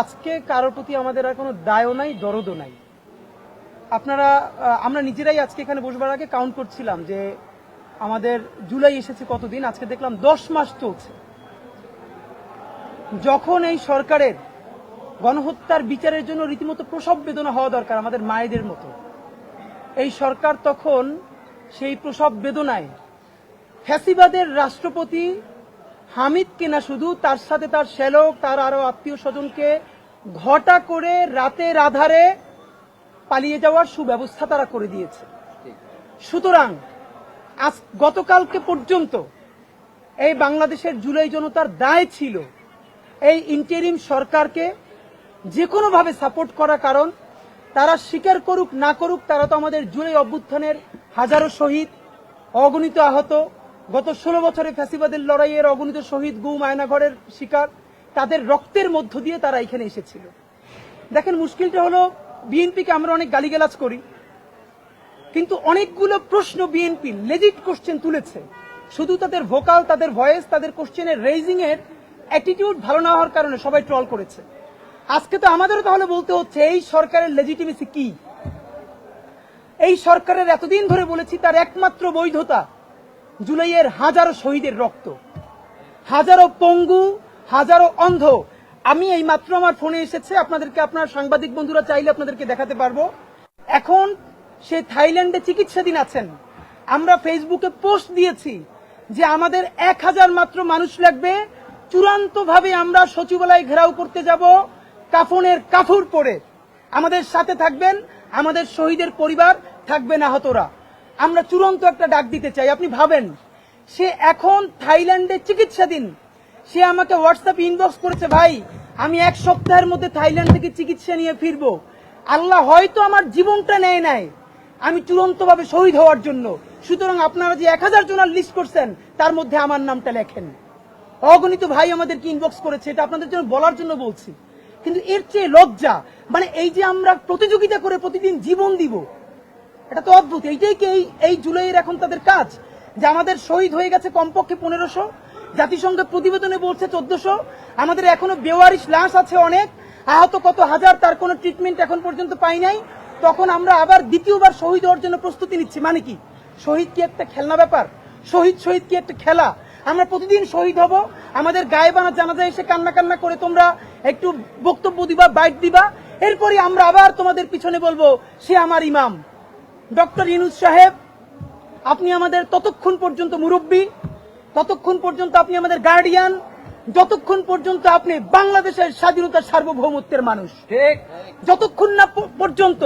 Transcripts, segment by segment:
আজকে কারোর প্রতি আমাদের আর কোনো দায়ও নাই, দরদও নাই। আমরা নিজেরাই আজকে এখানে বসবার আগে কাউন্ট করছিলাম যে আমাদের জুলাই এসেছে কতদিন, আজকে দেখলাম 10 মাস চলছে। যখন এই সরকারের গণহত্যার বিচারের জন্য রীতিমতো প্রসব বেদনা হওয়া দরকার আমাদের মায়েদের মতো, এই সরকার তখন সেই প্রসব বেদনায় ফ্যাসিবাদের রাষ্ট্রপতি হামিদকে না শুধু, তার সাথে তার শ্যালক, তার আরো আত্মীয় স্বজনকে ঘটা করে রাতের আধারে পালিয়ে যাওয়ার সুব্যবস্থা তারা করে দিয়েছে। সুতরাং আজ গতকালকে পর্যন্ত এই বাংলাদেশের জুলাই জনতার দায় ছিল এই ইন্টারিম সরকারকে যে কোনোভাবে সাপোর্ট করা, কারণ তারা স্বীকার করুক না করুক তারা তো আমাদের জুলাই অভ্যুত্থানের হাজারো শহীদ, অগণিত আহত, গত 16 বছরে ফ্যাসিবাদের লড়াইয়ের অগণিত শহীদ, গুম, আয়নাঘরের শিকার, তাদের রক্তের মধ্য দিয়ে তারা এখানে এসেছিল। দেখেন, মুশকিলটা হলো বিএনপিকে আমরা অনেক গালিগালাজ করি, কিন্তু অনেকগুলো প্রশ্ন বিএনপি লেজিট কোশ্চেন তুলেছে। শুধু তাদের ভোকাল, তাদের ভয়েস, তাদের কোশ্চেনের রেইজিং এর অ্যাটিটিউড ভালো না হওয়ার কারণে সবাই ট্রল করেছে। আজকে তো আমাদেরও তাহলে বলতে হচ্ছে এই সরকারের লেজিটিমেসি কি। এই সরকারের এতদিন ধরে বলেছি তার একমাত্র বৈধতা জুলাইয়ের হাজারো শহীদের রক্ত, হাজারো পঙ্গু, হাজারো অন্ধ। আমি এই মাত্র আমার ফোনে এসেছে, আপনাদেরকে, আপনার সাংবাদিক বন্ধুরা চাইলে আপনাদেরকে দেখাতে পারবো। এখন সে থাইল্যান্ডে চিকিৎসাধীন আছেন। আমরা ফেসবুকে পোস্ট দিয়েছি যে আমাদের 1000 মাত্র মানুষ লাগবে, চূড়ান্তভাবে আমরা সচিবালয় ঘেরাও করতে যাব কাফনের কাফুর পরে। আমাদের সাথে থাকবেন আমাদের শহীদের পরিবার, থাকবেন আহতরা। আমরা চূড়ান্ত একটা ডাক দিতে চাই। আপনি ভাবেন, সে এখন থাইল্যান্ডে চিকিৎসাধীন, সে আমাকে হোয়াটসঅ্যাপে ইনবক্স করেছে, ভাই আমি 1 সপ্তাহের মধ্যে থাইল্যান্ড থেকে চিকিৎসা নিয়ে ফিরবো, আল্লাহ হয়তো আমার জীবনটা নেয় নাই, আমি চূড়ান্তভাবে শহীদ হওয়ার জন্য। সুতরাং আপনারা যে 1000 জনের লিস্ট করছেন তার মধ্যে আমার নামটা লেখেন। অগণিত ভাই আমাদেরকে ইনবক্স করেছে, এটা আপনাদের জন্য বলার জন্য বলছি। কিন্তু এর চেয়ে লজ্জা, মানে এই যে আমরা প্রতিযোগিতা করে প্রতিদিন জীবন দিব, এটা তো অদ্ভুত। এইটাই কি এই জুলাইয়ের এখন তাদের কাজ, যে আমাদের শহীদ হয়ে গেছে কমপক্ষে 1500, জাতিসংঘের প্রতিবেদনে বলছে 1400, আমাদের এখনো বেওয়ারিশ লাশ আছে অনেক, আহত কত হাজার, তার কোনো ট্রিটমেন্ট এখন পর্যন্ত পাই নাই। তখন আমরা আবার দ্বিতীয়বার শহীদ হওয়ার জন্য প্রস্তুতি নিচ্ছি। মানে কি, শহীদ কি একটা খেলনা ব্যাপার? শহীদ কি একটা খেলা? আমরা প্রতিদিন শহীদ হব, আমাদের গায়ে বানা জানাজা এসে কান্না কান্না করে তোমরা একটু বক্তব্য দিবা, বাইট দিবা, এরপরে আমরা আবার তোমাদের পিছনে বলবো সে আমার ইমাম। ডক্টর ইউনূস সাহেব, আপনি আমাদের ততক্ষণ পর্যন্ত মুরব্বী, ততক্ষণ পর্যন্ত আপনি আমাদের গার্ডিয়ান, যতক্ষণ পর্যন্ত আপনি বাংলাদেশের স্বাধীনতার সার্বভৌমত্বের মানুষ, যতক্ষণ না পর্যন্ত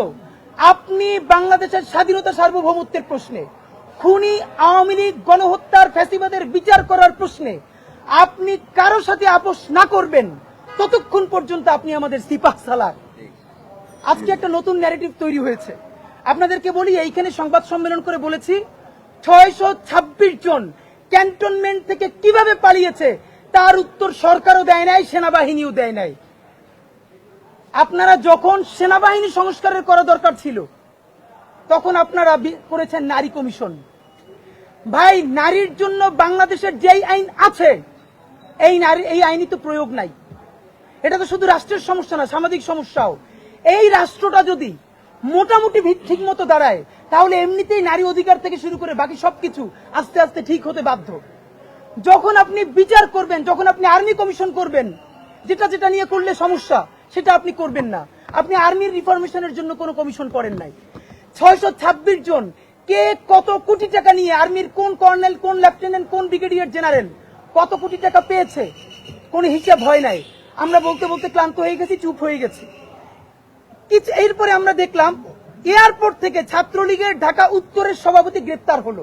আপনি বাংলাদেশের স্বাধীনতা সার্বভৌমত্বের প্রশ্নে, খুনি আওয়ামী লীগ গণহত্যার ফ্যাসিবাদের বিচার করার প্রশ্নে আপনি কারো সাথে আপোষ না করবেন, ততক্ষণ পর্যন্ত আপনি আমাদের সিপাহ সালার। আজকে একটা নতুন ন্যারেটিভ তৈরি হয়েছে। আপনাদেরকে বলি, এইখানে সংবাদ সম্মেলন করে বলেছি 626 জন ক্যান্টনমেন্ট থেকে কিভাবে পালিয়েছে তার উত্তর সরকারও দেয় নাই, সেনাবাহিনীও দেয় নাই। আপনারা যখন সেনাবাহিনী সংস্কারের করা দরকার ছিল তখন আপনারা করেছেন নারী কমিশন। ভাই, নারীর জন্য বাংলাদেশের যেই আইন আছে এই আইনই তো প্রয়োগ নাই। এটা তো শুধু রাষ্ট্রের সমস্যা না, সামাজিক সমস্যাও। এই রাষ্ট্রটা যদি মোটামুটি ঠিক মতো দাঁড়ায় তাহলে এমনিতেই নারী অধিকার থেকে শুরু করে বাকি সবকিছু আস্তে আস্তে ঠিক হতে বাধ্য। যখন আপনি বিচার করবেন, যখন আপনি আর্মি কমিশন করবেন, যেটা নিয়ে করলে সমস্যা সেটা আপনি করবেন না। আপনি আর্মির রিফরমেশনের জন্য কোনো কমিশন করেন নাই। 626 জন, কে কত কোটি টাকা নিয়ে, আর্মির কোন কর্নেল, কোন লেফটেন্যান্ট, কোন ব্রিগেডিয়ার জেনারেল কত কোটি টাকা পেয়েছে, কোনো হিসাব হয় নাই। আমরা বলতে বলতে ক্লান্ত হয়ে গেছি, চুপ হয়ে গেছি। এরপরে আমরা দেখলাম এয়ারপোর্ট থেকে ছাত্রলীগের ঢাকা উত্তরের সভাপতি গ্রেপ্তার হলো।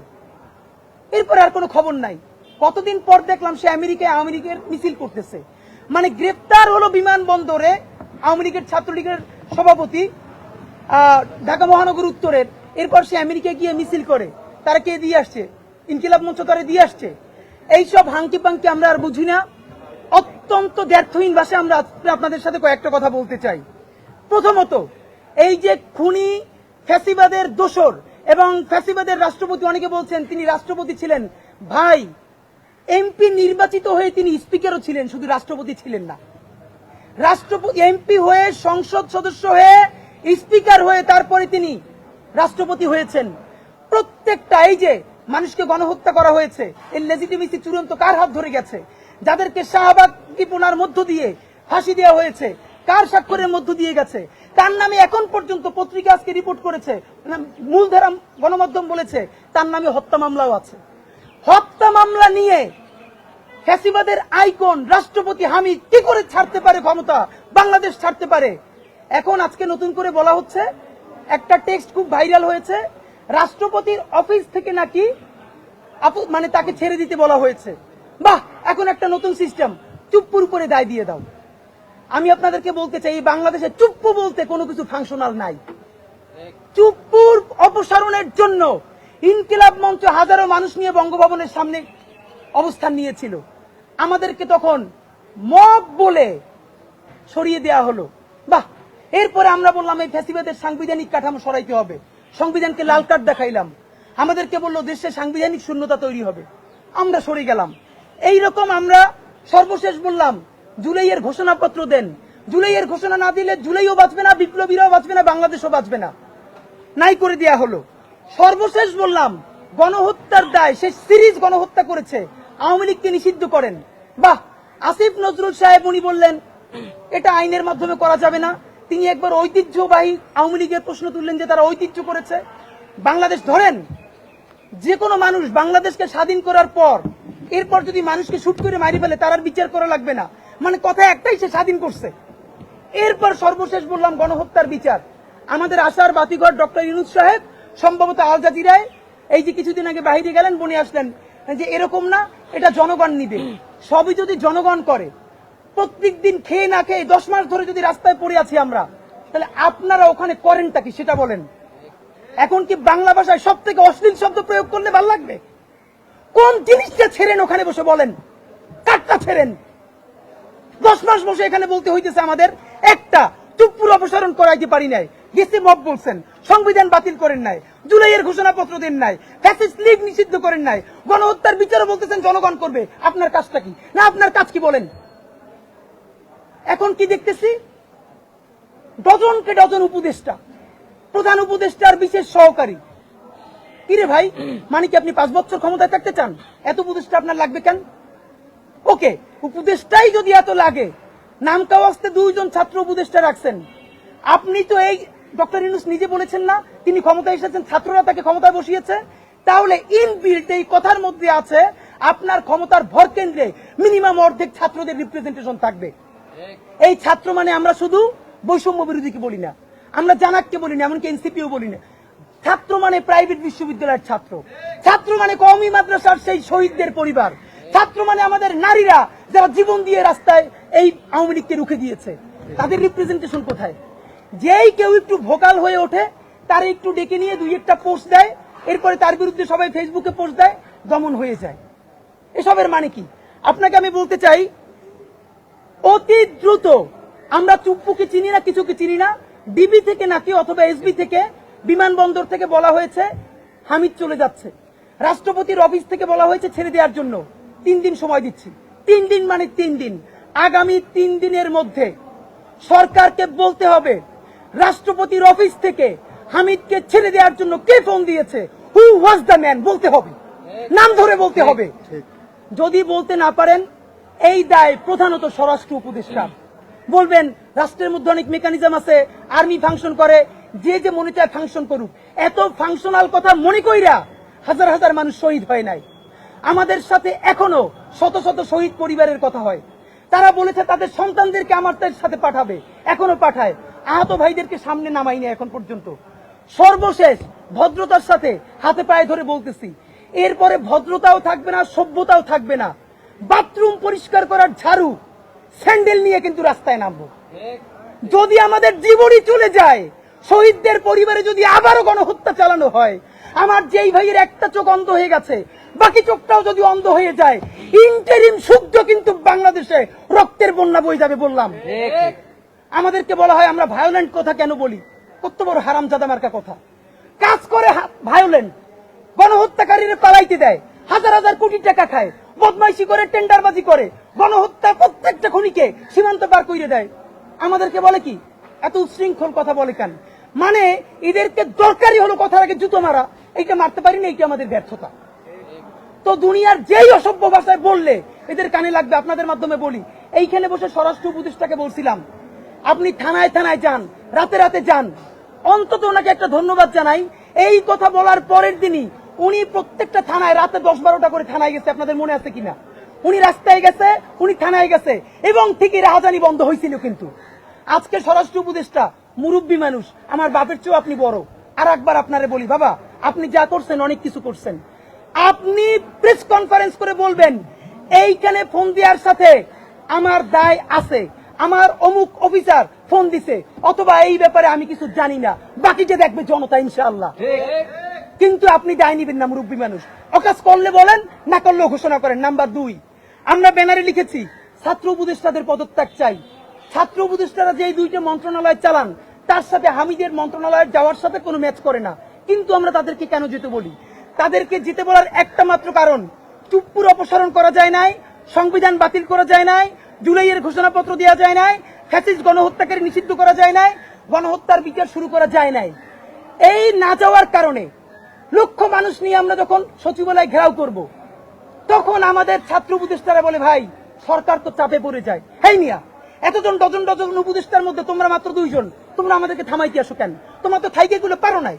এরপরে আর কোনো খবর নাই। কতদিন পর দেখলাম সে আমেরিকায় আওয়ামী লীগের মিছিল করতেছে। মানে গ্রেপ্তার হলো বিমানবন্দরে আওয়ামী লীগের, ছাত্রলীগের সভাপতি ঢাকা মহানগর উত্তরের। এরপর সে আমেরিকায় গিয়ে মিছিল করে। তারা কে দিয়ে আসছে? ইনকিলাব মঞ্চ তারা দিয়ে আসছে। এইসব হাঙ্কি পাঙ্কি আমরা আর বুঝি না। অত্যন্ত দ্ব্যর্থহীন ভাষায় আমরা আপনাদের সাথে কয়েকটা কথা বলতে চাই। প্রথমত, এই যে খুনি ফ্যাসিবাদের দোসর এবং ফ্যাসিবাদের রাষ্ট্রপতি, অনেকে বলছেন তিনি রাষ্ট্রপতি ছিলেন। ভাই, এমপি নির্বাচিত হয়ে তিনি স্পিকারও ছিলেন, শুধু রাষ্ট্রপতি ছিলেন না। রাষ্ট্রপতি এমপি হয়ে, সংসদ সদস্য হয়ে, স্পিকার হয়ে, তারপরে তিনি রাষ্ট্রপতি হয়েছেন। প্রত্যেকটা এই যে মানুষকে গণহত্যা করা হয়েছে, এর লেজিটিমেসি চূড়ান্ত কার হাত ধরে গেছে? যাদেরকে শাহবাগীপনার মধ্য দিয়ে ফাঁসি দেওয়া হয়েছে, কার স্বাক্ষরের মধ্য দিয়ে গেছে? তার নামে এখন পর্যন্ত পত্রিকা আজকে রিপোর্ট করেছে, মূলধারা গণমাধ্যম বলেছে তার নামে হত্যা মামলাও আছে। হত্যা মামলা নিয়ে ফ্যাসিবাদের আইকন রাষ্ট্রপতি হামিদ কি করে ছাড়তে পারে ক্ষমতা, বাংলাদেশ ছাড়তে পারে? এখন আজকে নতুন করে বলা হচ্ছে, একটা টেক্সট খুব ভাইরাল হয়েছে, রাষ্ট্রপতির অফিস থেকে নাকি মানে তাকে ছেড়ে দিতে বলা হয়েছে। বাহ, এখন একটা নতুন সিস্টেম, চুপ্পুর উপরে দায় দিয়ে দাও। আমি আপনাদেরকে বলতে চাই, এই বাংলাদেশে চুপ্পু বলতে কোনো কিছু ফাংশনাল নাই। চুপ্পুর অপসারণের জন্য ইনকিলাব মঞ্চ হাজারো মানুষ নিয়ে বঙ্গভবনের সামনে অবস্থান নিয়েছিল। আমাদেরকে তখন মব বলে সরিয়ে দেয়া হলো। বাহ, এরপরে আমরা বললাম এই ফ্যাসিবাদের সাংবিধানিক কাঠামো সরাইতে হবে, সংবিধানকে লাল কার্ড দেখাইলাম। আমাদেরকে বললো দেশে সাংবিধানিক শূন্যতা তৈরি হবে, আমরা সরে গেলাম। এইরকম আমরা সর্বশেষ বললাম জুলাইয়ের ঘোষণাপত্র দেন। জুলাইয়ের ঘোষণা না দিলে জুলাইও বাঁচবে না, বিপ্লবীরাও বাঁচবে না, বাংলাদেশও বাঁচবে না। নাই করে দেয়া হলো। সর্বশেষ বললাম গণহত্যার দায়, সে সিরিজ গণহত্যা করেছে, আওয়ামী লীগকে নিষিদ্ধ করেন। বাহ, আসিফ নজরুল সাহেব উনি বললেন এটা আইনের মাধ্যমে করা যাবে না। তিনি একবার ঐতিহ্যবাহী আওয়ামী লীগের প্রশ্ন তুললেন যে তারা ঐতিহ্য করেছে। বাংলাদেশ ধরেন, যে কোনো মানুষ বাংলাদেশকে স্বাধীন করার পর এরপর যদি মানুষকে শুট করে মারি ফেলে তার আর বিচার করা লাগবে না, মানে কথা একটাই, সে স্বাধীন করছে। এরপর সর্বশেষ বললাম গণহত্যার বিচার। আমাদের আশার বাতিঘর ডক্টর ইউনূস সাহেব সম্ভবত আল জাজিরায় এই যে কিছুদিন আগে বাইরে গেলেন, বনে আসলেন যে এরকম না, এটা জনগণ নিবে। সবই যদি জনগণ করে, প্রত্যেক দিন খেয়ে না খেয়ে 10 মাস ধরে যদি রাস্তায় পড়ে আছি আমরা, তাহলে আপনারা ওখানে করেনটা কি সেটা বলেন। এখন কি বাংলা ভাষায় সব থেকে অশ্লীল শব্দ প্রয়োগ করলে ভালো লাগবে? কোন জিনিসটা ছেড়েন ওখানে বসে বলেন, কাটটা ছেড়েন। 10 মাস বসে এখানে বলতে হইতেছে আমাদের একটা চুপ্পুর অপসারণ করাইতে পারি নাই, গেছে মব বলছেন, সংবিধান বাতিল করেন নাই, জুলাইয়ের ঘোষণাপত্র দেন নাই, ফ্যাসিস্ট লীগ নিষিদ্ধ করেন নাই, গণহত্যার বিচারও বলতেছেন জনগণ করবে। আপনার কাজটা কি? না আপনার কাজ কি বলেন? এখন কি দেখতেছি, ডজনকে ডজন উপদেষ্টা, প্রধান উপদেষ্টার বিশেষ সহকারী। কিরে ভাই, মানে কি আপনি 5 বছর ক্ষমতায় থাকতে চান? এত উপদেষ্টা আপনার লাগবে কেন? ওকে, উপদেষ্টাই যদি এত লাগে, নাম কাওয়াস্তে 2 জন ছাত্র উপদেষ্টা রাখছেন। আপনি তো এই ডক্টর ইউনূস নিজে বলেছেন না তিনি ক্ষমতায় এসেছেন, ছাত্ররা তাকে ক্ষমতায় বসিয়েছে। তাহলে ইনবিল্ট এই কথার মধ্যে আছে আপনার ক্ষমতার ভর কেন্দ্রে মিনিমাম অর্ধেক ছাত্রদের রিপ্রেজেন্টেশন থাকবে। এই ছাত্র মানে আমরা শুধু বৈষম্য বিরোধীকে বলি না, আমরা জানাককে বলি না, এমনকি এনসিপিও বলি না। ছাত্র মানে প্রাইভেট বিশ্ববিদ্যালয়ের ছাত্র, ছাত্র মানে কওমি মাদ্রাসার সেই শহীদদের পরিবার, ছাত্র মানে আমাদের নারীরা যারা জীবন দিয়ে রাস্তায় এই আওয়ামী লীগকে রুখে দিয়েছে। তাদের রিপ্রেজেন্টেশন কোথায়? যেই কেউ একটু ভোকাল হয়ে ওঠে তার একটু ডেকে নিয়ে 2-1টা পোস্ট দেয়, এরপরে তার বিরুদ্ধে সবাই ফেসবুকে পোস্ট দেয়, দমন হয়ে যায়। এসবের মানে কি? আপনাকে আমি বলতে চাই, অতি দ্রুত, আমরা চুপ্পুকে চিনি না, কিছুকে চিনি না, ডিবি থেকে নাকি অথবা এসবি থেকে, বিমানবন্দর থেকে বলা হয়েছে হামিদ চলে যাচ্ছে, রাষ্ট্রপতির অফিস থেকে বলা হয়েছে ছেড়ে দেওয়ার জন্য। 3 দিন সময় দিচ্ছি। 3 দিন মানে 3 দিন। আগামী 3 দিনের মধ্যে সরকারকে বলতে হবে রাষ্ট্রপতির অফিস থেকে হামিদকে ছেড়ে দেওয়ার জন্য কে ফোন দিয়েছে, হু ওয়াজ দ্য ম্যান, বলতে হবে, নাম ধরে বলতে হবে। যদি বলতে না পারেন, এই দায় প্রধানত স্বরাষ্ট্র উপদেষ্টা। বলবেন রাষ্ট্রের মধ্যে অনেক মেকানিজম আছে, আর্মি ফাংশন করে, যে যে মনে চায় ফাংশন করুক। এত ফাংশনাল কথা মনে কইরা হাজার হাজার মানুষ শহীদ হয় নাই। আমাদের সাথে এখনো শত শত শহীদ পরিবারের কথা হয়। তারা বলেছে তাদের সন্তানদেরকে আমাদের সাথে পাঠাবে, এখনো পাঠায়। আহত ভাইদেরকে সামনে নামাইনি এখন পর্যন্ত। সর্বশেষ ভদ্রতার সাথে হাতে পায়ে ধরে বলতেছি, এরপরে ভদ্রতাও থাকবে না, সভ্যতাও থাকবে না। বাথরুম পরিষ্কার করার ঝাড়ু, স্যান্ডেল নিয়ে কিন্তু রাস্তায় নামবো। যদি আমাদের জীবনই চলে যায়, শহীদদের পরিবারে যদি আবারও গণহত্যা চালানো হয়, আমার যেই ভাইয়ের একটা চোখ অন্ধ হয়ে গেছে, বাকি চোখটাও যদি অন্ধ হয়ে যায়, ইন্টারিম সূর্য কিন্তু বাংলাদেশে রক্তের বন্যা বয়ে যাবে। বললাম, আমাদেরকে বলা হয় আমরা ভায়োলেন্ট কথা কেন বলি, কত বড় হারামজাদা মার্কা কথা। কাজ করে ভায়োলেন্ট, গণহত্যাকারীরা পালাইতে দেয়, হাজার হাজার কোটি টাকা খায়, বদমাইশি করে, টেন্ডারবাজি করে, গণহত্যা প্রত্যেকটা খুনিকে সীমান্ত পার করে দেয়। আমাদেরকে বলে কি এত উচ্ছৃঙ্খল কথা বলে কেন? মানে এদেরকে দরকারি হলো কথার আগে জুতো মারা, এইটা মারতে পারিনি, এইটা আমাদের ব্যর্থতা। তো দুনিয়ার যেই অসভ্য ভাষায় বললে এদের কানে লাগবে। আপনাদের মাধ্যমে বলি, এইখানে বসে স্বরাষ্ট্র উপদেষ্টাকে বলছিলাম আপনি থানায় থানায় যান, রাতে রাতে যান, অন্তত ওনাকে একটা ধন্যবাদ জানাই। এই কথা বলার পরের দিনই উনি প্রত্যেকটা থানায় রাতে 10-12টা করে থানায় গেছে। আপনাদের মনে আছে কিনা? উনি রাস্তায় গেছে, উনি থানায় গেছে, এবং ঠিকই রাহাজানি বন্ধ হয়েছিল। কিন্তু আজকে স্বরাষ্ট্র উপদেষ্টা মুরব্বী মানুষ, আমার বাপের চেয়েও আপনি বড়। আর একবার আপনারে বলি, বাবা আপনি যা করছেন অনেক কিছু করছেন, আপনি প্রেস কনফারেন্স করে বলবেন এইখানে ফোন দেওয়ার সাথে আমার দায় আছে, আমার অমুক অফিসার ফোন দিছে, অথবা এই ব্যাপারে আমি কিছু জানি না, বাকিটা দেখবে জনতা ইনশাআল্লাহ। কিন্তু আপনি দায় নিবেন না, মুরব্বী মানুষ। অকাজ করলে বলেন, না করলেও ঘোষণা করেন। নাম্বার 2, আমরা ব্যানারে লিখেছি ছাত্র উপদেষ্টাদের পদত্যাগ চাই। ছাত্র উপদেষ্টারা যেই 2টা মন্ত্রণালয় চালান তার সাথে হামিদের মন্ত্রণালয়ে যাওয়ার সাথে কোনো ম্যাচ করে না। কিন্তু আমরা তাদেরকে কেন যেতে বলি? তাদেরকে যেতে বলার একটা মাত্র কারণ, চুপ্পুর অপসারণ করা যায় নাই, সংবিধান বাতিল করা যায় নাই, জুলাইয়ের ঘোষণাপত্র দেওয়া যায় নাই, ফ্যাসিস্ট গণহত্যাকারী নিষিদ্ধ করা যায় নাই, গণহত্যার বিচার শুরু করা যায় নাই। এই না যাওয়ার কারণে লক্ষ মানুষ নিয়ে আমরা যখন সচিবালয় ঘেরাও করব, তখন আমাদের ছাত্র উপদেষ্টারা বলে ভাই সরকার তো চাপে পড়ে যায়। হেই মিয়া, এতজন ডজন ডজন উপদেষ্টার মধ্যে তোমরা মাত্র 2 জন, তোমরা আমাদেরকে থামাইতে আসো কেন? তোমরা তো থাইকে এগুলো পারো নাই,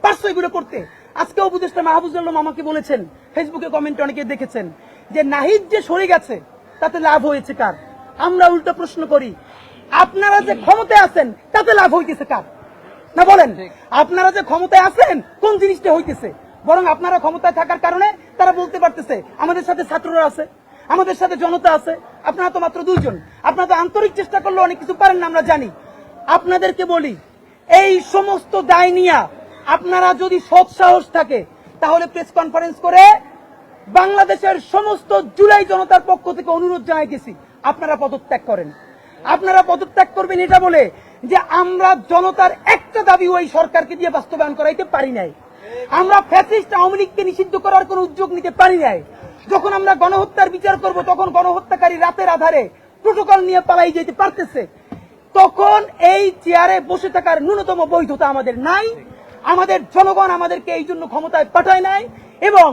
পারছো এগুলো করতে। আজকে উপদেষ্টা মাহফুজুল আলম আমাকে বলেছেন, ফেসবুকে কমেন্ট অনেকে দেখেছেন, যে নাহিদ যে সরে গেছে তাতে লাভ হয়েছে কার? আমরা উল্টো প্রশ্ন করি, আপনারা যে ক্ষমতায় আছেন তাতে লাভ হইতেছে কার? না বলেন, আপনারা যে ক্ষমতায় আছেন কোন জিনিসটা হইতেছে? বরং আপনারা ক্ষমতায় থাকার কারণে তারা বলতে পারতেছে আমাদের সাথে ছাত্ররা আছে, আমাদের সাথে জনতা আছে। আপনারা তো মাত্র 2 জন, আপনারা তো আন্তরিক চেষ্টা করলে অনেক কিছু পারেন না, আমরা জানি। আপনাদেরকে বলি, এই সমস্ত দায় নিয়ে আপনারা যদি সৎ সাহস থাকে তাহলে প্রেস কনফারেন্স করে বাংলাদেশের সমস্ত জুলাই জনতার পক্ষ থেকে অনুরোধ জানাইতেছি, আপনারা পদত্যাগ করেন। আপনারা পদত্যাগ করবেন এটা বলে যে আমরা জনতার একটা দাবি ওই সরকারকে দিয়ে বাস্তবায়ন করাইতে পারি নাই। আমরা ফ্যাসিস্ট আওয়ামী লীগকে নিষিদ্ধ করার কোন উদ্যোগ নিতে পারি নাই। যখন আমরা গণহত্যার বিচার করব তখন গণহত্যাকারী রাতের আধারে প্রোটোকল নিয়ে পালাই যেতে পারতেছে। তখন এই চেয়ারে বসে থাকার ন্যূনতম বৈধতা আমাদের নাই। আমাদের জনগণ আমাদেরকে এই জন্য ক্ষমতায় পাঠায় নাই, এবং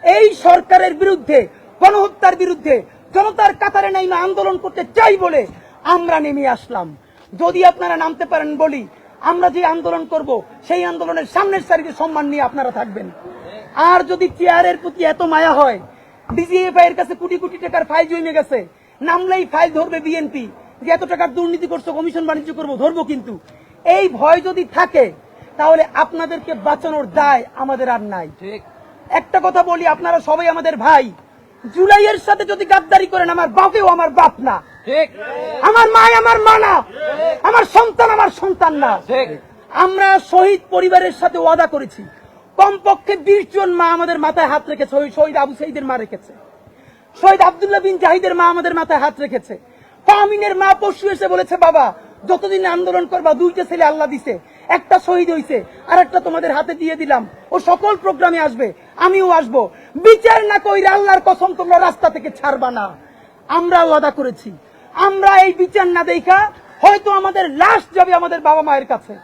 এই সরকারের বিরুদ্ধে, গণহত্যার বিরুদ্ধে জনতার কাতারে নেমে আন্দোলন করতে চাই বলে আমরা নেমে আসলাম। যদি আপনারা নামতে পারেন বলি, আমরা যে আন্দোলন করব সেই আন্দোলনের সামনের সারিতে সম্মান নিয়ে আপনারা থাকবেন। আর যদি চেয়ারের প্রতি এত মায়া হয়, ডিজিএফআই এর কাছে কোটি কোটি টাকার ফাইল জমে গেছে, নামলেই ফাইল ধরবে বিএনপি, যে এত টাকার দুর্নীতি করছো, কমিশন বাণিজ্য করবো, ধরবো। কিন্তু এই ভয় যদি থাকে তাহলে আপনাদেরকে বাঁচানোর দায় আমাদের আর নাই। একটা কথা বলি, আপনারা সবাই আমাদের ভাই। জুলাইয়ের সাথে যদি গাদ্দারি করেন, আমার বাপেও আমার বাপ না, আমার মা আমার মা না, আমার সন্তান আমার সন্তান না। আমরা শহীদ পরিবারের সাথে ওয়াদা করেছি, কমপক্ষে 20 জন মা আমাদের মাথায় হাত রেখেছে। শহীদ আবু সাইদের মা রেখেছে, শহীদ আব্দুল্লাহ বিন জাহিদের মা আমাদের মাথায় হাত রেখেছে। ফাহমিনের মা পরশু এসে বলেছে, বাবা যতদিন আন্দোলন করবা, 2টা ছেলে আল্লাহ দিছে, একটা শহীদ হয়েছে, আর একটা তোমাদের হাতে দিয়ে দিলাম, ও সকল প্রোগ্রামে আসবে, আমিও আসবো। বিচার না কইরা আল্লাহর কসম তোমরা রাস্তা থেকে ছাড়বা না। আমরা ওয়াদা করেছি, আমরা এই বিচার না দেখা হয়তো আমাদের লাশ যাবে আমাদের বাবা মায়ের কাছে,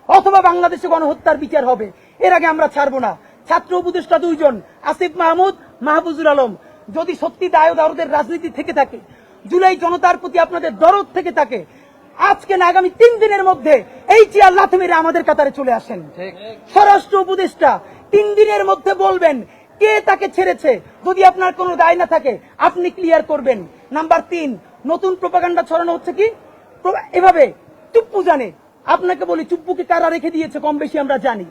অথবা বাংলাদেশে গণহত্যার বিচার হবে, এর আগে আমরা ছাড়বো না। ছাত্র উপদেষ্টা 2 জন, আসিফ মাহমুদ, মাহফুজুল আলম, যদি সত্যি দায় দারদের রাজনীতি থেকে থাকে, জুলাই জনতার প্রতি আপনাদের দরদ থেকে থাকে, আজকে না আগামী 3 দিনের মধ্যে এই চেয়ার লাথি মেরে আমাদের কাতারে চলে আসেন। স্বরাষ্ট্র উপদেষ্টা 3 দিনের মধ্যে বলবেন কে তাকে ছেড়েছে। যদি আপনার কোনো দায় না থাকে আপনি ক্লিয়ার করবেন। নাম্বার 3, নতুন প্রোপাগান্ডা ছড়ানো হচ্ছে কি এভাবে, চুপ্পু জানে। আপনাকে বলি, চুপ্পুকে কারা রেখে দিয়েছে কম বেশি আমরা জানি।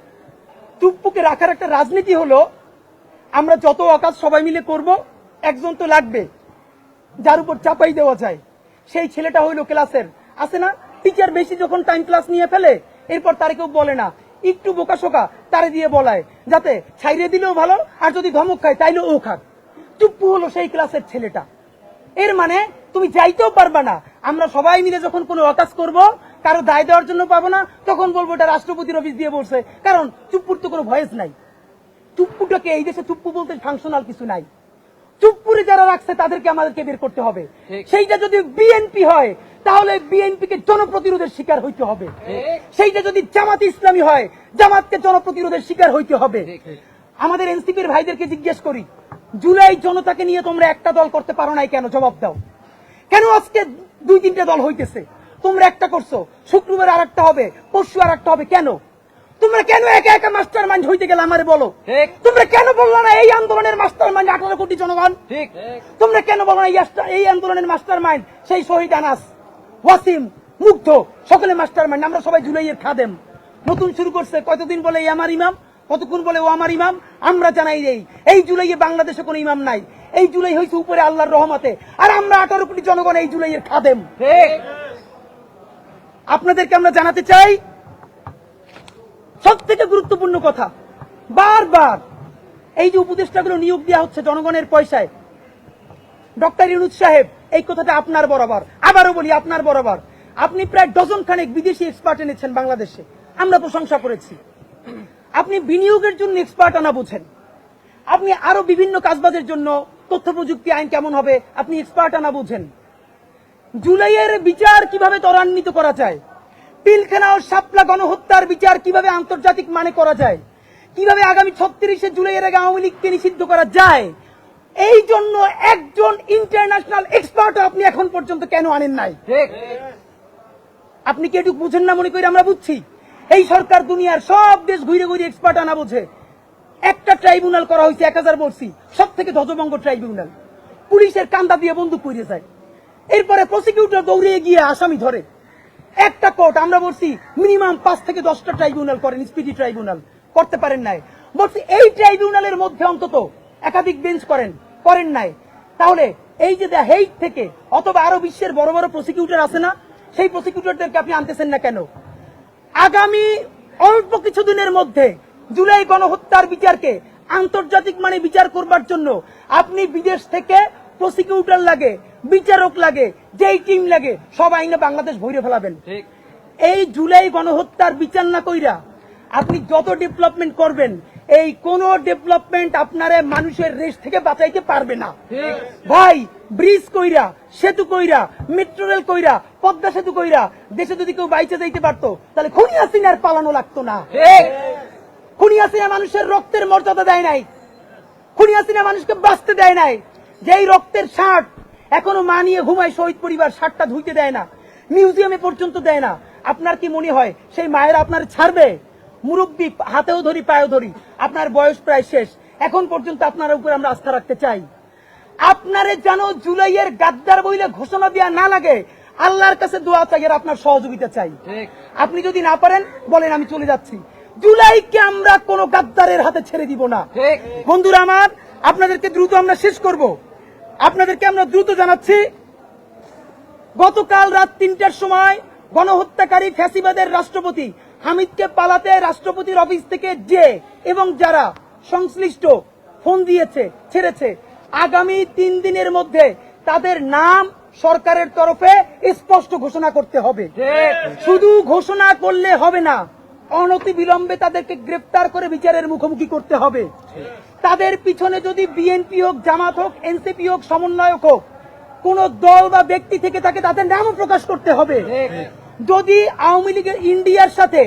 চুপ্পুকে রাখার একটা রাজনীতি হলো, আমরা যত অকাজ সবাই মিলে করব, একজন তো লাগবে যার উপর চাপাই দেওয়া যায়। সেই ছেলেটা হইলো ক্লাসের, আছে না, টিচার বেশি যখন টাইম ক্লাস নিয়ে ফেলে, এরপর তারে কেউ বলে না, একটু বোকাশোকা তারে দিয়ে বলায়, যাতে ছাইরে দিলেও ভালো, আর যদি ধমক খায় তাইলে ও খাক। চুপ্পু হলো সেই ক্লাসের ছেলেটা। এর মানে তুমি যাইতেও পারবা না। আমরা সবাই মিলে যখন কোনো অকাজ করব, কারো দায় দেওয়ার জন্য পাবো না, তখন বলবো এটা রাষ্ট্রপতির অফিস দিয়ে বলছে, কারণ চুপ্পুর তো কোনো ভয়েস নাই। চুপ্পুটাকে এই দেশে চুপ্পু বলতে ফাংশনাল কিছু নাই। চুপ্পুরে যারা রাখছে তাদেরকে আমাদেরকে বের করতে হবে। সেইটা যদি বিএনপি হয় তাহলে বিএনপিকে জনপ্রতিরোধের শিকার হইতে হবে। সেইটা যদি জামাত ইসলামী হয়, জামাতকে জনপ্রতিরোধের শিকার হইতে হবে। আমাদের এনসিপির ভাইদেরকে জিজ্ঞেস করি, জুলাই জনতাকে নিয়ে তোমরা একটা দল করতে পারো নাই কেন? জবাব দাও। কেন আজকে 2-3টে দল হইতেছে? তোমরা একটা করছো, শুক্রবার আর একটা হবে, পরশু আর একটা হবে, কেন? তোমরা কেন একা একা মাস্টার মাইন্ড হইতে গেলে আমারে বলো। তোমরা কেন বললো না এই আন্দোলনের মাস্টার মাইন্ড 18 কোটি জনগণ? তোমরা কেন বলো না এই আন্দোলনের মাস্টার মাইন্ড সেই শহীদ আনাস, ওয়াসিম, মুগ্ধ, সকলে মাস্টার মাইন্ড, আমরা সবাই জুলাইয়ের খাদেম। নতুন শুরু করছে, কতদিন বলে এই আমার ইমাম, কতক্ষণ বলে ও আমার ইমাম। আমরা জানাই এই জুলাইয়ে বাংলাদেশে কোনো ইমাম নাই। এই জুলাই হয়েছে উপরে আল্লাহর রহমতে, আর আমরা 18 কোটি জনগণ এই জুলাইয়ের খাদেম। আপনাদেরকে আমরা জানাতে চাই, সব থেকে গুরুত্বপূর্ণ কথা, বারবার এই যে উপদেষ্টাগুলো নিয়োগ দেওয়া হচ্ছে জনগণের পয়সায়, ডক্টর ইউনূস সাহেব এই কথাটা আপনার বরাবর, আবারও বলি আপনার বরাবর। আপনি প্রায় ডজন খানেক বিদেশি এক্সপার্ট এনেছেন বাংলাদেশে, আমরা প্রশংসা করেছি। আপনি বিনিয়োগের জন্য এক্সপার্ট আনা বুঝেন, আপনি আরো বিভিন্ন কাজবাজের জন্য তথ্য প্রযুক্তি আইন কেমন হবে আপনি এক্সপার্ট আনা বুঝেন। জুলাইয়ের বিচার কিভাবে ত্বরান্বিত করা যায়, পিলখানা ও শাপলা গণহত্যার বিচার কিভাবে আন্তর্জাতিক মানে করা যায়, কিভাবে আগামী 36শে জুলাইয়ের আগে আওয়ামী লীগকে নিষিদ্ধ করা যায়, এই জন্য একজন ইন্টারন্যাশনাল এক্সপার্ট আপনি এখন পর্যন্ত কেন আনেন নাই? আপনি কি এটুকু বুঝেন না মনে করি আমরা বুঝছি? এই সরকার দুনিয়ার সব দেশ ঘুরে ঘুরে এক্সপার্ট আনা বোঝে। একটা ট্রাইব্যুনাল করা হয়েছে 1000 বলছি, সব থেকে ধ্বজভঙ্গ ট্রাইব্যুনাল, পুলিশের কান্দা দিয়ে বন্দুক কইরে যায়, এরপরে প্রসিকিউটর দৌড়ে গিয়ে আসামি ধরে। একটা কোর্ট আমরা বলছি মিনিমাম 5 থেকে 10টা ট্রাইব্যুনাল করেন, স্পিডি ট্রাইব্যুনাল করতে পারেন নাই। বলছি এই ট্রাইব্যুনালের মধ্যে অন্তত একাধিক বেঞ্চ করেন নাই। তাহলে এই যে দ্য হেইগ থেকে অথবা আরো বিশ্বের বড় বড় প্রসিকিউটর আছে না, সেই প্রসিকিউটরদেরকে আপনি আনতেছেন না কেন? আগামী অল্প কিছুদিনের মধ্যে জুলাই গণহত্যার বিচারকে আন্তর্জাতিক মানে বিচার করবার জন্য আপনি বিদেশ থেকে প্রসিকিউটর লাগে, বিচারক লাগে, যেই টিম লাগে সব আইনে বাংলাদেশ ভরে ফেলাবেন। এই জুলাই গণহত্যার বিচার না কইরা আপনি যত ডেভেলপমেন্ট করবেন, এই কোন ডেভেলপমেন্ট আপনারে মানুষের রেস থেকে বাঁচাইতে পারবে না। ভাই, ব্রিজ কইরা, সেতু কইরা, মেট্রো রেল কইরা, পদ্মা সেতু কইরা দেশে যদি কেউ বাইচে যাইতে পারতো তাহলে খুনি হাসিনার পালানো লাগতো না। খুনি হাসিনা মানুষের রক্তের মর্যাদা দেয় নাই, খুনি হাসিনা মানুষকে বাঁচতে দেয় নাই। যেই রক্তের শার্ট এখনো মা নিয়ে ঘুমায় শহীদ পরিবার, শার্টটা ধুইতে দেয় না, মিউজিয়ামে পর্যন্ত দেয় না। আপনার কি মনে হয় সেই মায়েরা আপনার ছাড়বে? মুরব্বী, হাতেও ধরি পায়েও ধরি, আপনার বয়স প্রায় শেষ, এখন পর্যন্ত আপনার উপর আমরা আস্থা রাখতে চাই। আপনারে যেন জুলাইয়ের গাদ্দার বইলে ঘোষণা দেওয়া না লাগে, আল্লাহর কাছে দোয়া চাই, আর আপনার সহযোগিতা চাই। আপনি যদি না পারেন বলেন আমি চলে যাচ্ছি, জুলাইকে আমরা কোন গাদ্দারের হাতে ছেড়ে দিব না। বন্ধুরা আমার, আপনাদেরকে দ্রুত আমরা শেষ করব, আপনাদেরকে আমরা দ্রুত জানাচ্ছি, গতকাল রাত 3টার সময় গণহত্যাকারী ফ্যাসিবাদের রাষ্ট্রপতি হামিদকে পালাতে রাষ্ট্রপতির অফিস থেকে যে এবং যারা সংশ্লিষ্ট ফোন দিয়েছে, ছেড়েছে, আগামী 3 দিনের মধ্যে তাদের নাম সরকারের তরফে স্পষ্ট ঘোষণা করতে হবে। শুধু ঘোষণা করলে হবে না, অনতি বিলম্বে তাদেরকে গ্রেফতার করে বিচারের মুখোমুখি করতে হবে। তাদের পিছনে যদি বিএনপি হোক, জামাত হোক, এনসিপি হোক, সমন্বয়ক হোক, কোন দল বা ব্যক্তি থেকে তাকে তাদের নামও প্রকাশ করতে হবে। যদি আওয়ামী লীগের ইন্ডিয়ার সাথে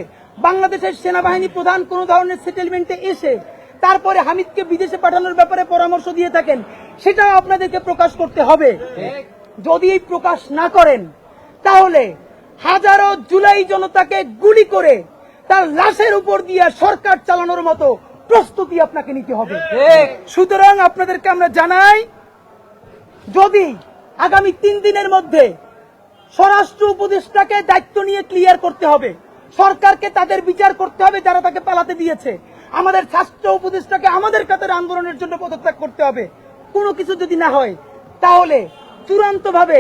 বাংলাদেশের সেনাবাহিনী প্রধান কোন ধরনের সেটেলমেন্টে এসে তারপরে হামিদকে বিদেশে পাঠানোর ব্যাপারে পরামর্শ দিয়ে থাকেন, সেটাও আপনাদেরকে প্রকাশ করতে হবে। যদি এই প্রকাশ না করেন তাহলে হাজারো জুলাই জনতাকে গুলি করে তার লাশের উপর দিয়ে সরকার চালানোর মতো প্রস্তুতি আপনাকে নিতে হবে। সুতরাং আপনাদেরকে আমরা জানাই, যদি আগামী 3 দিনের মধ্যে স্বরাষ্ট্র উপদেষ্টাকে দায়িত্ব নিয়ে ক্লিয়ার করতে হবে, সরকারকে তাদের বিচার করতে হবে যারা তাকে পালাতে দিয়েছে, আমাদের স্বাস্থ্য উপদেষ্টাকে আমাদের কাতারে আন্দোলনের জন্য পদত্যাগ করতে হবে। কোনো কিছু যদি না হয় তাহলে চূড়ান্তভাবে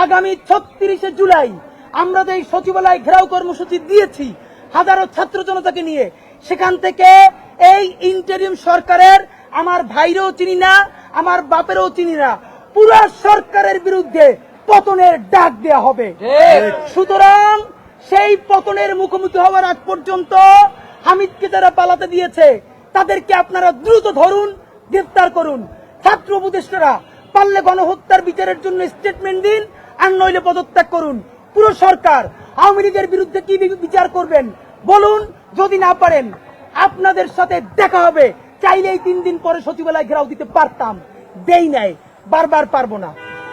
আগামী 36শে জুলাই আমরা যে সচিবালয় ঘেরাও কর্মসূচি দিয়েছি হাজারো ছাত্র জনতাকে নিয়ে, সেখান থেকে এই ইন্টারিম সরকারের আমার ভাইরও চিনি না, আমার বাপেরও চিনি না, পুরো সরকারের বিরুদ্ধে পতনের ডাক দেয়া হবে। সুতরাং সেই পতনের মুখোমুখি হওয়ার আগ পর্যন্ত হামিদকে যারা পালাতে দিয়েছে তাদেরকে আপনারা দ্রুত ধরুন, গ্রেফতার করুন। ছাত্র উপদেষ্টারা পারলে গণহত্যার বিচারের জন্য স্টেটমেন্ট দিন, আর নইলে পদত্যাগ করুন। পুরো সরকার আওয়ামী লীগের বিরুদ্ধে কি বিচার করবেন বলুন। যদি না পারেন আপনাদের সাথে দেখা হবে। চাইলেই 3 দিন পরে সচিবালয় ঘেরাও দিতে পারতাম, দেই নাই, বারবার পারবো না,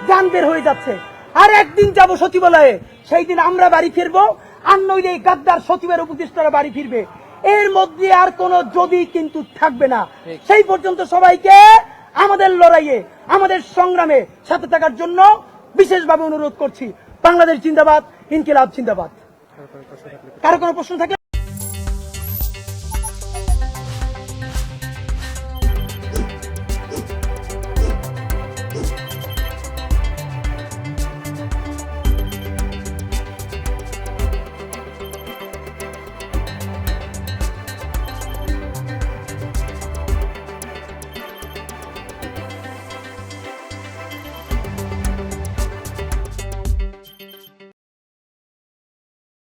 জান বের হয়ে যাচ্ছে। আর একদিন যাব সচিবালয়ে, সেই দিন আমরা বাড়ি ফিরবো, আর নইলে এই গাদ্দার সচিবের উপদেষ্টারা বাড়ি ফিরবে। এর মধ্যে আর কোনো যদি কিন্তু থাকবে না। সেই পর্যন্ত সবাইকে আমাদের লড়াইয়ে, আমাদের সংগ্রামে সাথে থাকার জন্য বিশেষভাবে অনুরোধ করছি। বাংলাদেশ জিন্দাবাদ, ইনকিলাব জিন্দাবাদ। কারো কোনো প্রশ্ন থাকলে